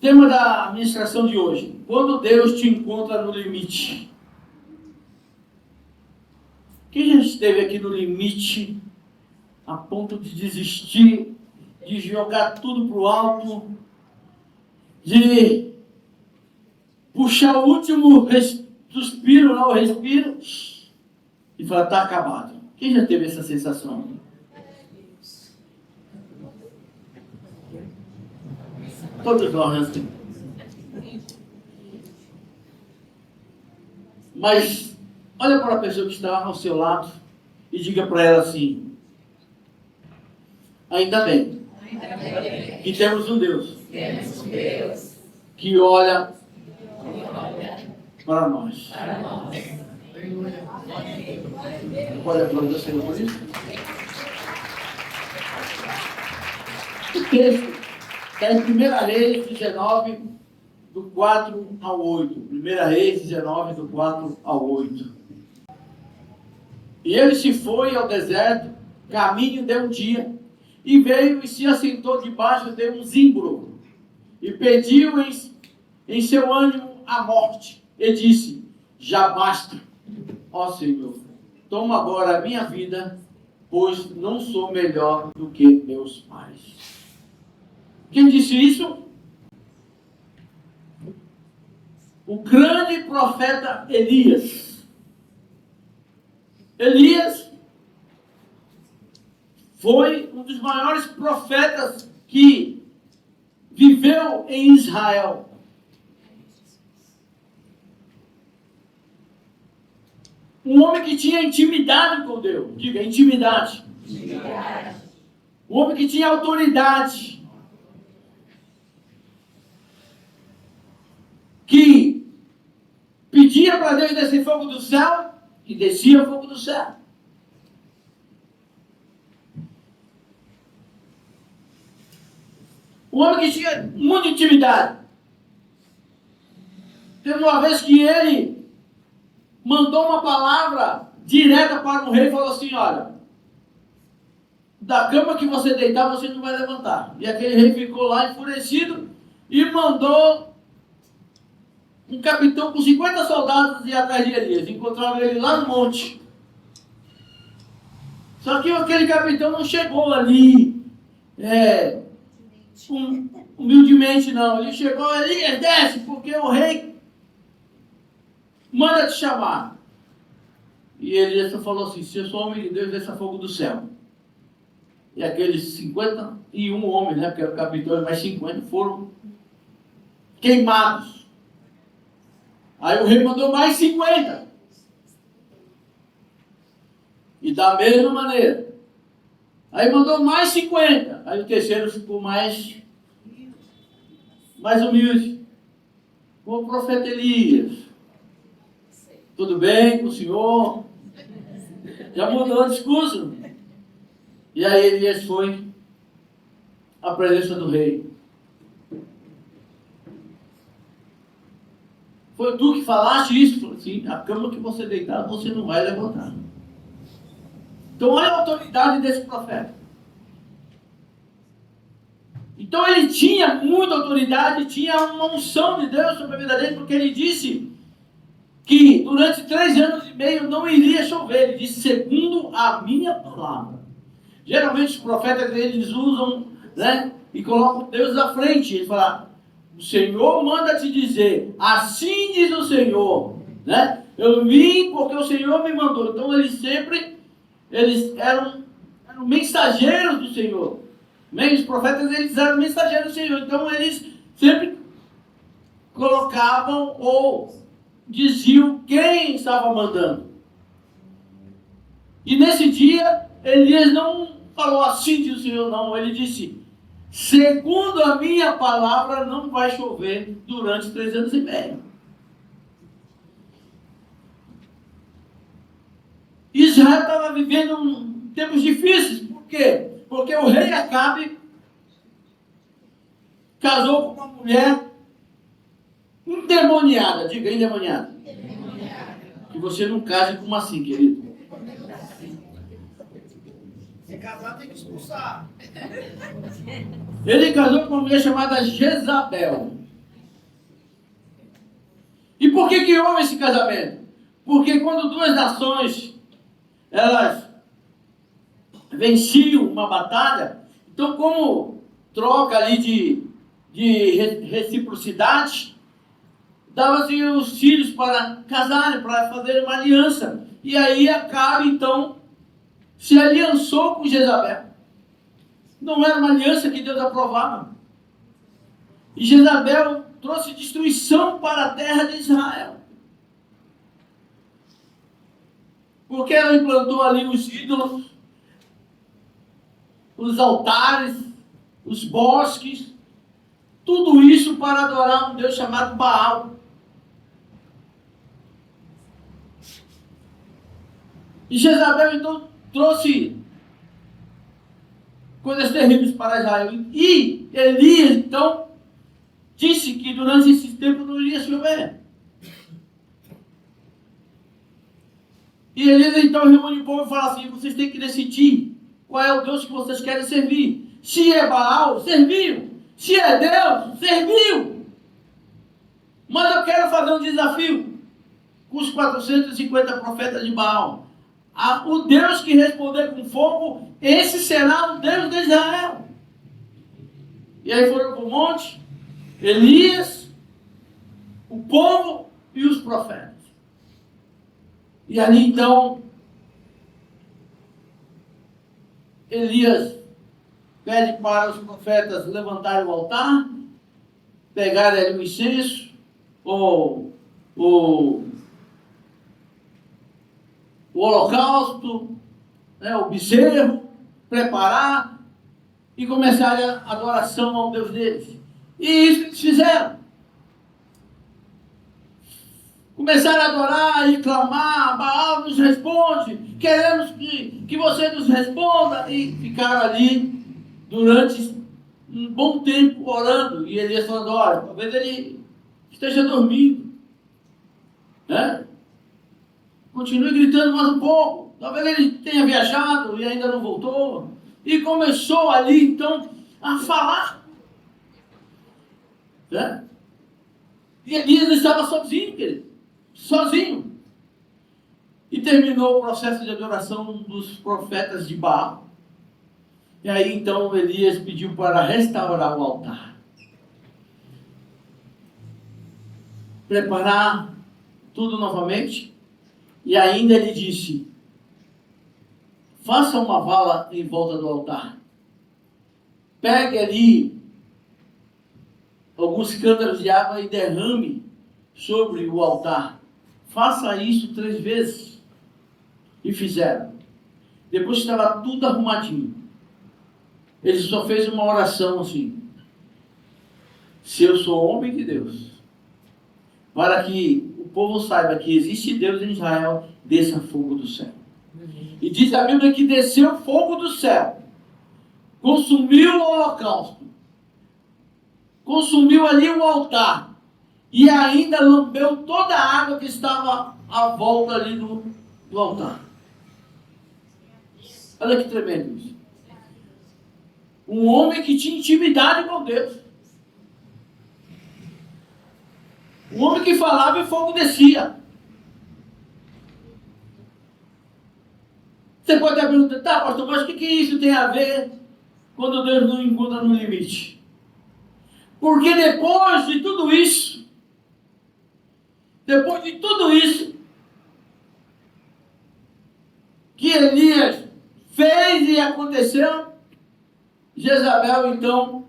Tema da administração de hoje: quando Deus te encontra no limite. Quem já esteve aqui no limite, a ponto de desistir, de jogar tudo para o alto, de puxar o último suspiro, não, o respiro, e falar, está acabado? Quem já teve essa sensação? Todos nós, né? Mas olha para a pessoa que está ao seu lado e diga para ela assim: ainda bem que temos um Deus que olha para nós. Pode aplaudir o Senhor por isso? O texto está em 1 Reis 19, do 4 ao 8. 1 Reis 19, do 4 ao 8. E ele se foi ao deserto, caminho de um dia, e veio e se assentou debaixo de um zimbro, e pediu em seu ânimo a morte, e disse: já basta, ó Senhor, toma agora a minha vida, pois não sou melhor do que meus pais. Quem disse isso? O grande profeta Elias. Elias foi um dos maiores profetas que viveu em Israel. Um homem que tinha intimidade com Deus. Diga, intimidade. Um homem que tinha autoridade. Que pedia para Deus descer fogo do céu, e descia fogo do céu. Um homem que tinha muita intimidade. Teve uma vez que ele mandou uma palavra direta para o rei e falou assim: olha, da cama que você deitar, você não vai levantar. E aquele rei ficou lá enfurecido e mandou um capitão com 50 soldados ir atrás de Elias. Encontraram ele lá no monte. Só que aquele capitão não chegou ali humildemente, não. Ele chegou, Elias, desce, porque o rei manda te chamar. E Elias falou assim: se eu sou homem de Deus, desça fogo do céu. E aqueles 51 homens, né, porque era o capitão e mais 50, foram queimados. Aí o rei mandou mais 50. E da mesma maneira. Aí mandou mais 50. Aí o terceiro ficou mais humilde. O profeta Elias. Tudo bem com o senhor? Já mudou o discurso. E aí Elias foi à presença do rei. Foi tu que falaste isso? Falei assim: a cama que você deitar, você não vai levantar. Então olha a autoridade desse profeta. Então ele tinha muita autoridade, tinha uma unção de Deus sobre a vida dele, porque ele disse que durante 3 anos e meio não iria chover. Ele disse: segundo a minha palavra. Geralmente os profetas eles usam, né, e colocam Deus à frente. Ele fala: o Senhor manda te dizer, assim diz o Senhor, né? Eu vim porque o Senhor me mandou. Então eles eram mensageiros do Senhor. Os profetas eles eram mensageiros do Senhor. Então eles sempre colocavam ou diziam quem estava mandando. E nesse dia Elias não falou assim diz o Senhor, não. Ele disse: segundo a minha palavra, não vai chover durante 3 anos e meio. Israel estava vivendo tempos difíceis. Por quê? Porque o rei Acabe casou com uma mulher endemoniada. Diga, endemoniada. Que você não case com uma assim, querido. Se casar, tem que expulsar. Ele casou com uma mulher chamada Jezabel. E por que houve esse casamento? Porque quando duas nações, elas venciam uma batalha, então como troca ali de reciprocidade, dava-se os filhos para casarem, para fazerem uma aliança. E aí Acabe, então, se aliançou com Jezabel. Não era uma aliança que Deus aprovava. E Jezabel trouxe destruição para a terra de Israel. Porque ela implantou ali os ídolos, os altares, os bosques, tudo isso para adorar um Deus chamado Baal. E Jezabel então trouxe coisas terríveis para Israel. E Elias então disse que durante esse tempo não iria chover. E Elias então reúne o povo e fala assim: vocês têm que decidir qual é o Deus que vocês querem servir. Se é Baal, serviu. Se é Deus, serviu. Mas eu quero fazer um desafio com os 450 profetas de Baal. O Deus que responder com fogo, esse será o Deus de Israel. E aí foram para o monte, Elias, o povo e os profetas. E ali então, Elias pede para os profetas levantarem o altar, pegarem ali o incenso, o holocausto, né, o bezerro, preparar e começar a adoração ao Deus deles. E isso eles fizeram. Começaram a adorar e clamar: Baal nos responde, queremos que você nos responda. E ficaram ali durante um bom tempo orando. E Elias falando: olha, talvez ele esteja dormindo, né? Continue gritando mais um pouco. Talvez ele tenha viajado e ainda não voltou. E começou ali então a falar, né? E Elias estava sozinho, querido. Sozinho. E terminou o processo de adoração dos profetas de Baal. E aí então Elias pediu para restaurar o altar. Preparar tudo novamente. E ainda ele disse: faça uma vala em volta do altar. Pegue ali alguns cântaros de água e derrame sobre o altar. Faça isso 3 vezes. E fizeram. Depois que estava tudo arrumadinho, ele só fez uma oração assim: se eu sou homem de Deus, para que o povo saiba que existe Deus em Israel, desça fogo do céu. E diz a Bíblia que desceu fogo do céu, consumiu o holocausto, consumiu ali o altar, e ainda lambeu toda a água que estava à volta ali do altar. Olha que tremendo isso. Um homem que tinha intimidade com Deus. Um homem que falava e fogo descia. Você pode estar perguntando: tá, pastor, mas o que isso tem a ver quando Deus não encontra no limite? Porque depois de tudo isso, que Elias fez e aconteceu, Jezabel então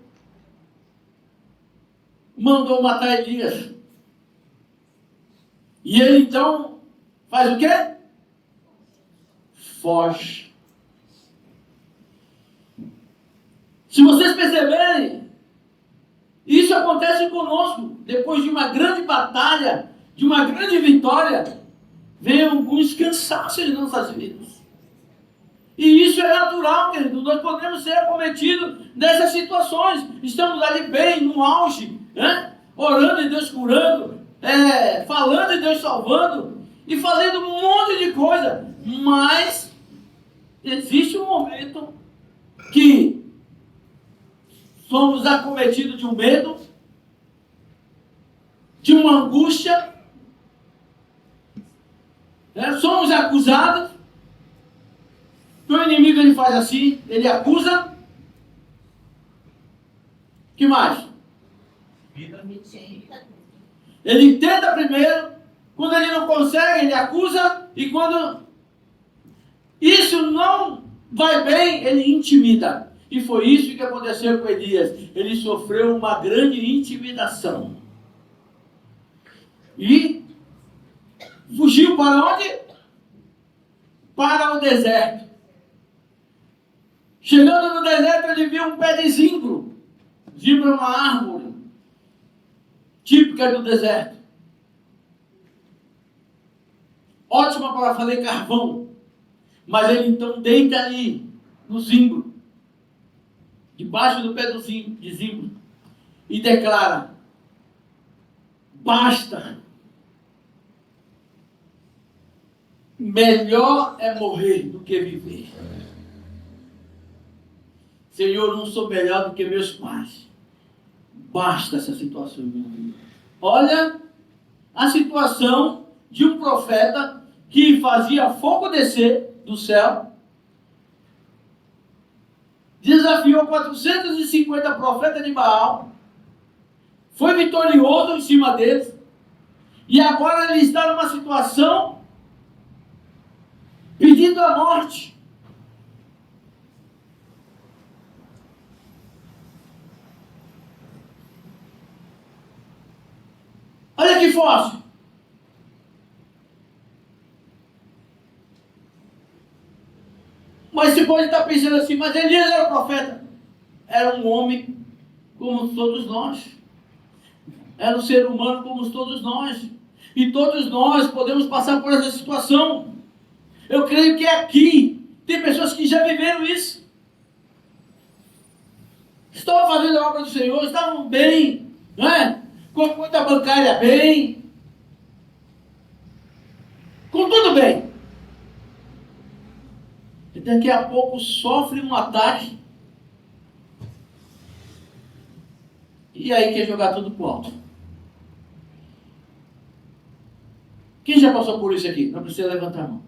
mandou matar Elias. E ele então faz o quê? Foge. Se vocês perceberem, isso acontece conosco. Depois de uma grande batalha, de uma grande vitória, vem alguns cansaços em nossas vidas. E isso é natural, querido. Nós podemos ser acometidos nessas situações. Estamos ali bem, no auge, né? Orando e Deus curando, falando e Deus salvando, e fazendo um monte de coisa. Mas existe um momento que somos acometidos de um medo, de uma angústia, né? Somos acusados. O inimigo ele faz assim, ele acusa. Que mais? Ele tenta primeiro, quando ele não consegue, ele acusa, e quando isso não vai bem, ele intimida. E foi isso que aconteceu com Elias. Ele sofreu uma grande intimidação. E fugiu para onde? Para o deserto. Chegando no deserto, ele viu um pé de zimbro. Zimbro é uma árvore típica do deserto. Ótima para fazer carvão. Mas ele então deita ali, no zimbro, debaixo do pé de zimbro, e declara: basta. Melhor é morrer do que viver. Senhor, eu não sou melhor do que meus pais. Basta essa situação, meu amigo. Olha a situação de um profeta que fazia fogo descer do céu, desafiou 450 profetas de Baal, foi vitorioso em cima deles, e agora ele está numa situação pedindo a morte. Olha que fácil. Mas você pode estar pensando assim, mas Elias era profeta. Era um homem como todos nós. Era um ser humano como todos nós. E todos nós podemos passar por essa situação. Eu creio que aqui tem pessoas que já viveram isso. Estavam fazendo a obra do Senhor, estavam bem, não é? Com a conta bancária bem. Com tudo bem. E daqui a pouco sofre um ataque. E aí quer jogar tudo pro alto. Quem já passou por isso aqui? Não precisa levantar a mão.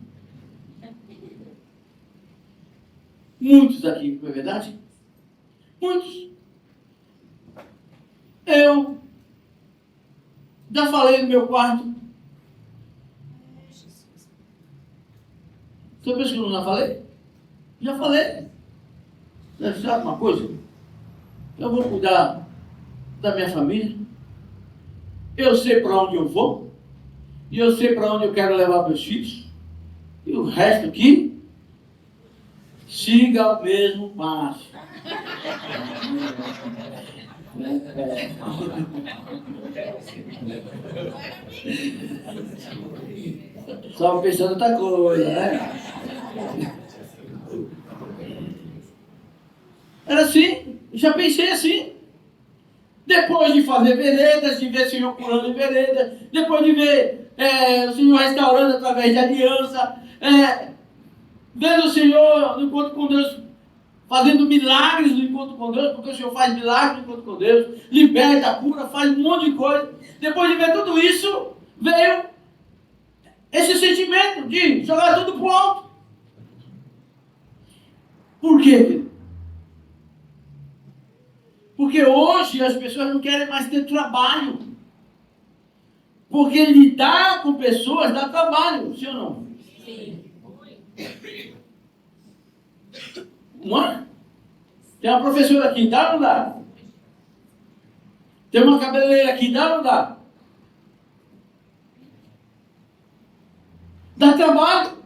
Muitos aqui, não é verdade? Muitos. Eu já falei no meu quarto. Você pensa que eu não já falei? Já falei. Você sabe uma coisa? Eu vou cuidar da minha família. Eu sei para onde eu vou. E eu sei para onde eu quero levar meus filhos. E o resto aqui, siga o mesmo passo. Só pensando outra coisa, né? Era assim, já pensei assim. Depois de fazer veredas, de ver o Senhor curando em veredas, depois de ver o Senhor restaurando através de aliança, vendo o Senhor no encontro com Deus, fazendo milagres no encontro com Deus, porque o Senhor faz milagres no encontro com Deus, liberta, cura, faz um monte de coisa. Depois de ver tudo isso, veio esse sentimento de jogar tudo pro alto. Por quê? Porque hoje as pessoas não querem mais ter trabalho. Porque lidar com pessoas dá trabalho, sim ou não? Sim. Não é? Tem uma professora aqui, dá ou não dá? Tem uma cabeleireira aqui, dá ou não dá? Dá trabalho.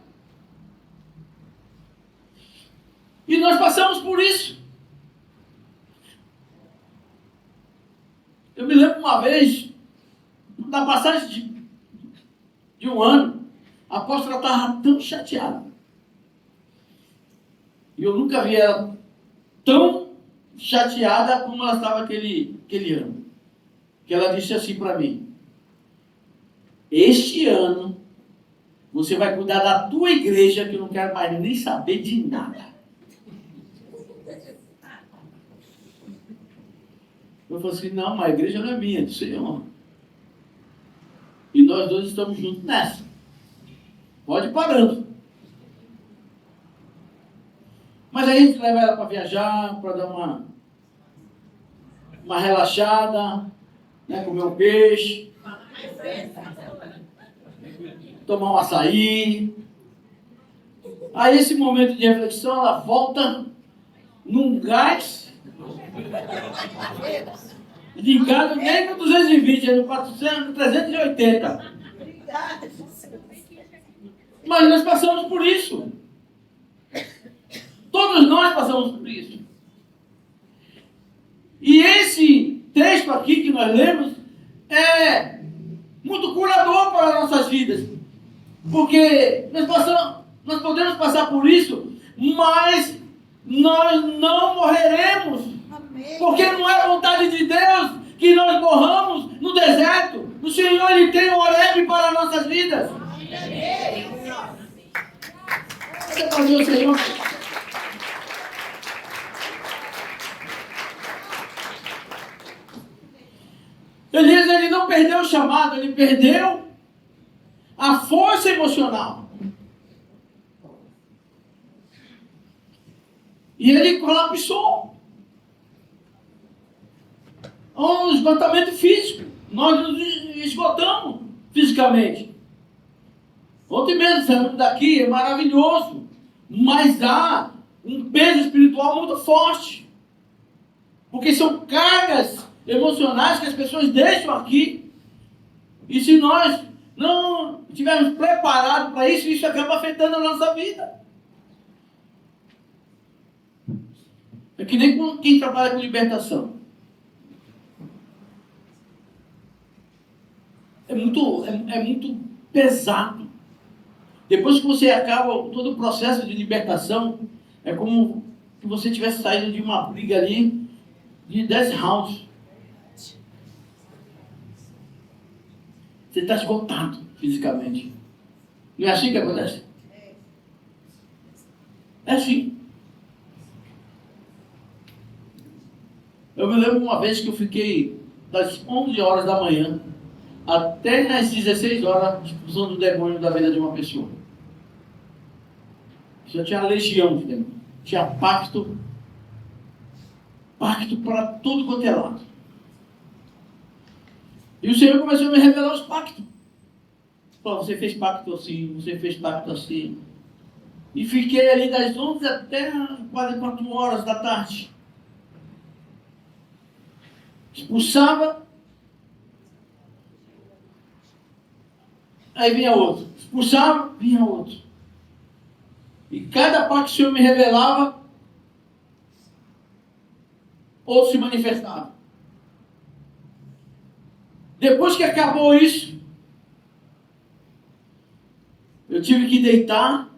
E nós passamos por isso. Eu me lembro uma vez, na passagem de um ano, a apóstola estava tão chateada. E eu nunca vi ela tão chateada como ela estava aquele ano. Que ela disse assim para mim: este ano você vai cuidar da tua igreja, que eu não quero mais nem saber de nada. Eu falei assim: não, mas a igreja não é minha, é do Senhor. E nós dois estamos juntos nessa. Pode ir parando. Mas aí a gente leva ela para viajar, para dar uma relaxada, né, comer um peixe, tomar um açaí. Aí esse momento de reflexão, ela volta num gás ligado nem no 220, é no 400, no 380. Mas nós passamos por isso. Todos nós passamos por isso. E esse texto aqui que nós lemos é muito curador para as nossas vidas. Porque nós podemos passar por isso, mas nós não morreremos. Porque não é vontade de Deus que nós morramos no deserto. O Senhor, Ele tem o Horebe para as nossas vidas. Você pode ver o Senhor. Elias, ele não perdeu o chamado, ele perdeu a força emocional. E ele colapsou. Um esgotamento físico. Nós nos esgotamos fisicamente. Ontem mesmo, saímos daqui, é maravilhoso. Mas há um peso espiritual muito forte. Porque são cargas emocionais que as pessoas deixam aqui. E se nós não estivermos preparados para isso, isso acaba afetando a nossa vida. É que nem quem trabalha com libertação. É muito pesado. Depois que você acaba todo o processo de libertação, é como se você tivesse saído de uma briga ali de 10 rounds. Você está esgotado fisicamente. Não é assim que acontece? É assim. Eu me lembro uma vez que eu fiquei das 11 horas da manhã até às 16 horas expulsando o demônio da vida de uma pessoa. Já tinha legião de demônio. Tinha pacto para tudo quanto é lado. E o Senhor começou a me revelar os pactos. Falou, você fez pacto assim, você fez pacto assim. E fiquei ali das 11 até quase 4 horas da tarde. Expulsava, aí vinha outro. Expulsava, vinha outro. E cada pacto que o Senhor me revelava, outro se manifestava. Depois que acabou isso, eu tive que deitar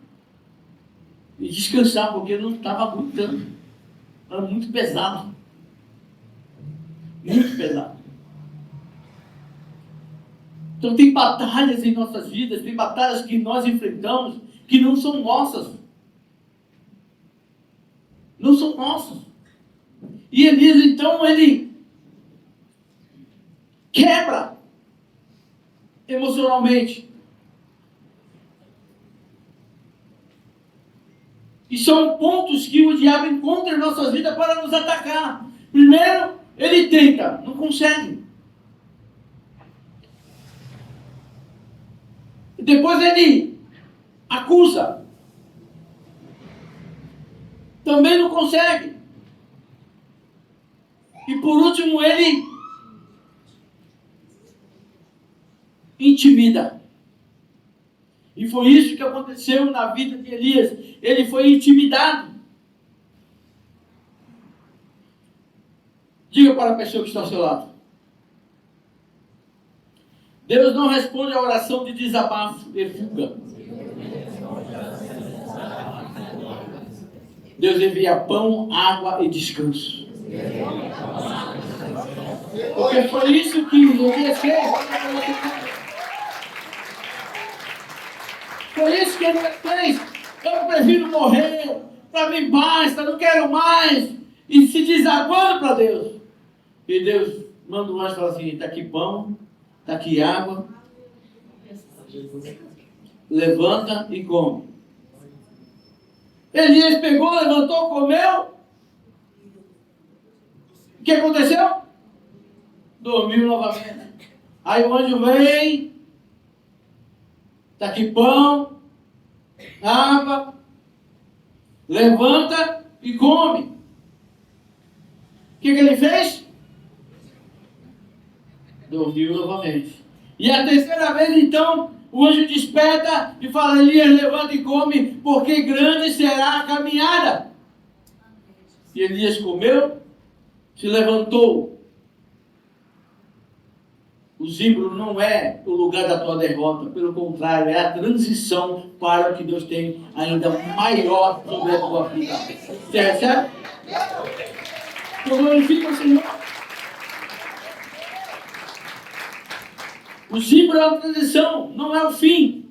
e descansar, porque eu não estava aguentando. Era muito pesado. Muito pesado. Então tem batalhas em nossas vidas, tem batalhas que nós enfrentamos que não são nossas. Não são nossas. E Elias, então, ele quebra emocionalmente. E são pontos que o diabo encontra em nossas vidas para nos atacar. Primeiro, ele tenta, não consegue. Depois ele acusa. Também não consegue. E por último, ele intimida. E foi isso que aconteceu na vida de Elias. Ele foi intimidado. Diga para a pessoa que está ao seu lado. Deus não responde a oração de desabafo e fuga. Deus envia pão, água e descanso. Porque foi isso que Elias fez. Foi isso que ele fez. Eu prefiro morrer, para mim basta, não quero mais. E se desaguando para Deus. E Deus manda um anjo e fala assim, está aqui pão, está aqui água. levanta e come. Elias pegou, levantou, comeu. O que aconteceu? Dormiu novamente. Aí o anjo vem, está aqui pão, água, levanta e come. O que ele fez? Dormiu novamente. E a terceira vez, então, o anjo desperta e fala: Elias, levanta e come, porque grande será a caminhada. E Elias comeu, se levantou. O zimbro não é o lugar da tua derrota, pelo contrário, é a transição para o que Deus tem ainda maior sobre a tua vida. Você recebe? Glorifica o Senhor. O zimbro é a transição, não é o fim.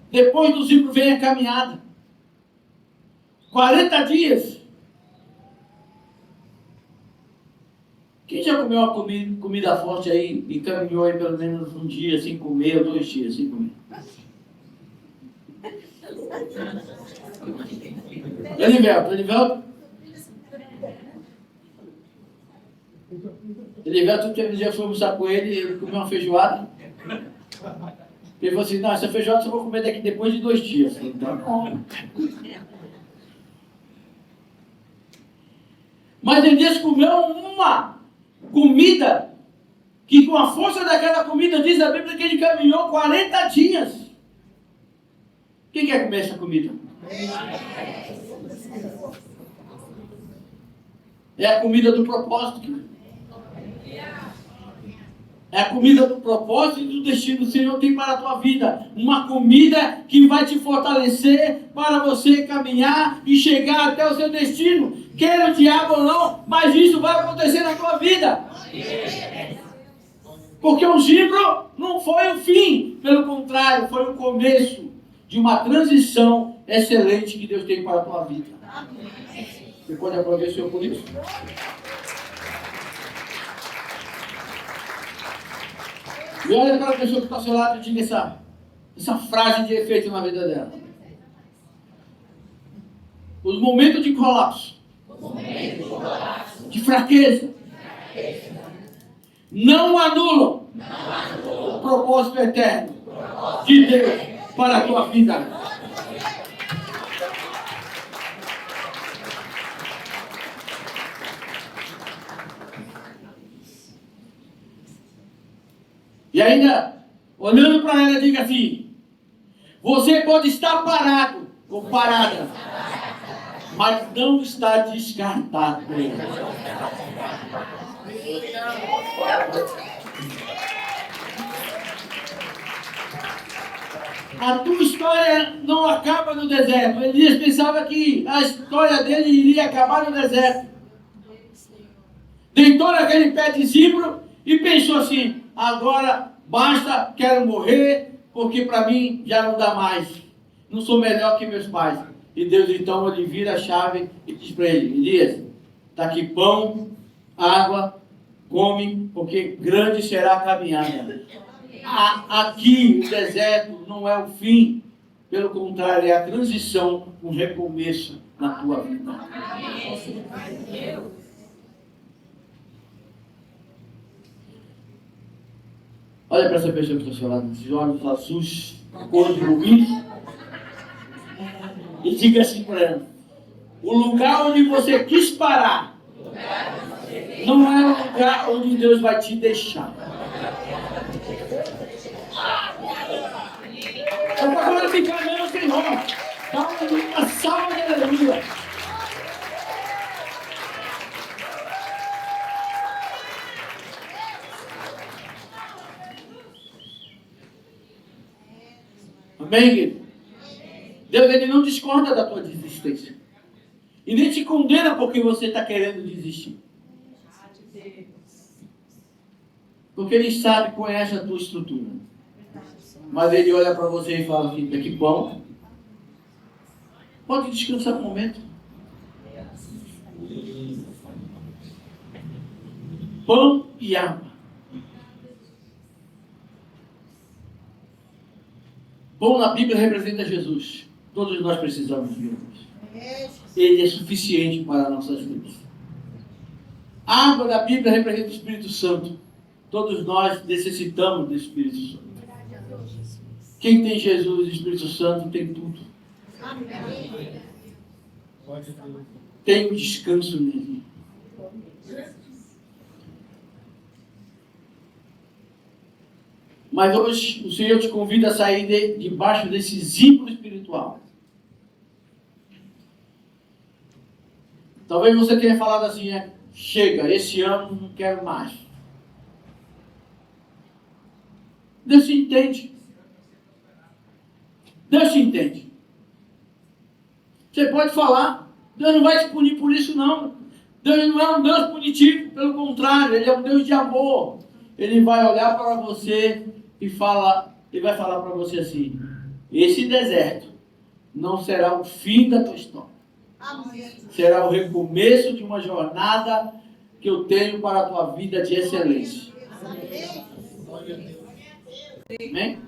Depois do zimbro vem a caminhada. 40 dias. Quem já comeu uma comida forte aí e caminhou aí pelo menos um dia sem comer, ou 2 dias sem comer? Elivelto. Elivelto, um dia foi almoçar com ele comeu uma feijoada. Ele falou assim: não, essa feijoada eu vou comer daqui depois de 2 dias. Então, mas Elias comeu uma comida que, com a força daquela comida, diz a Bíblia que ele caminhou 40 dias. Quem quer comer essa comida? É a comida do propósito. É a comida do propósito e do destino que o Senhor tem para a tua vida. Uma comida que vai te fortalecer para você caminhar e chegar até o seu destino. Queira o diabo ou não, mas isso vai acontecer na tua vida. Porque o zimbro não foi o fim. Pelo contrário, foi o começo de uma transição excelente que Deus tem para a tua vida. Você pode aplaudir o Senhor por isso? E olha para a pessoa que está ao seu lado e diga essa frase de efeito na vida dela. Os momentos de colapso, de fraqueza, não anulam o propósito eterno de Deus para a tua vida. E ainda, olhando para ela, diga assim: você pode estar parado ou parada, mas não está descartado. A tua história não acaba no deserto. Elias pensava que a história dele iria acabar no deserto. Deitou naquele pé de zimbro e pensou assim: agora basta, quero morrer, porque para mim já não dá mais. Não sou melhor que meus pais. E Deus então ele vira a chave e diz para ele: Elias, está aqui pão, água, come, porque grande será a caminhada. Aqui o deserto não é o fim, pelo contrário, é a transição, um recomeço na tua vida. Olha para essa pessoa que está ao seu lado, esses olhos azuis, cor de rubis, e diga assim para ela: o lugar onde você quis parar não é o lugar onde Deus vai te deixar. Eu estou glorificando o Senhor. Dá uma salva de aleluia. Amém, querido? Deus ele não discorda da tua desistência. E nem te condena porque você está querendo desistir. Porque Ele sabe, conhece a tua estrutura. Mas Ele olha para você e fala assim: que bom. Pode descansar um momento. Pão e água. Pão na Bíblia representa Jesus. Todos nós precisamos de Jesus. Ele é suficiente para nossas vidas. A água da Bíblia representa o Espírito Santo. Todos nós necessitamos do Espírito Santo. Quem tem Jesus e Espírito Santo tem tudo. Tem um descanso nele. Mas hoje o Senhor te convida a sair debaixo desse zimbro espiritual. Talvez você tenha falado assim, chega, esse ano não quero mais. Deus te entende. Deus te entende. Você pode falar, Deus não vai te punir por isso não. Deus não é um Deus punitivo, pelo contrário, Ele é um Deus de amor. Ele vai olhar para você e vai falar para você assim, esse deserto não será o fim da tua história. Será o recomeço de uma jornada que eu tenho para a tua vida de excelência. Amém?